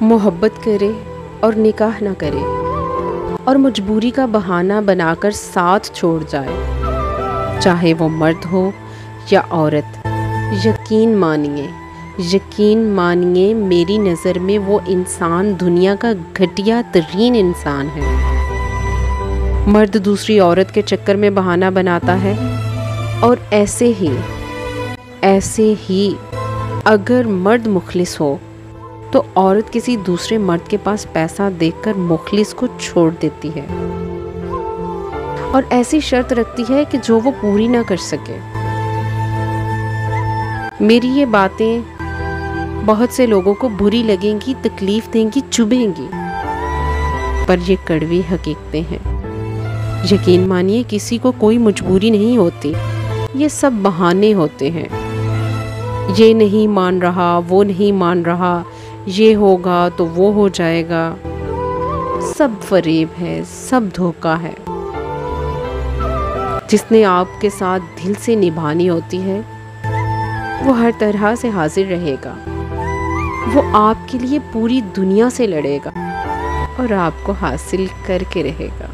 मोहब्बत करे और निकाह ना करे और मजबूरी का बहाना बनाकर साथ छोड़ जाए, चाहे वो मर्द हो या औरत। यकीन मानिए मेरी नज़र में वो इंसान दुनिया का घटिया तरीन इंसान है। मर्द दूसरी औरत के चक्कर में बहाना बनाता है और ऐसे ही अगर मर्द मुखलिस हो तो औरत किसी दूसरे मर्द के पास पैसा देकर मुखलिस को छोड़ देती है और ऐसी शर्त रखती है कि जो वो पूरी ना कर सके। मेरी ये बातें बहुत से लोगों को बुरी लगेंगी, तकलीफ देंगी, चुभेंगी, पर ये कड़वी हकीकतें हैं। यकीन मानिए किसी को कोई मजबूरी नहीं होती, ये सब बहाने होते हैं। ये नहीं मान रहा, वो नहीं मान रहा, ये होगा तो वो हो जाएगा, सब फरेब है, सब धोखा है। जिसने आपके साथ दिल से निभानी होती है वो हर तरह से हाजिर रहेगा, वो आपके लिए पूरी दुनिया से लड़ेगा और आपको हासिल करके रहेगा।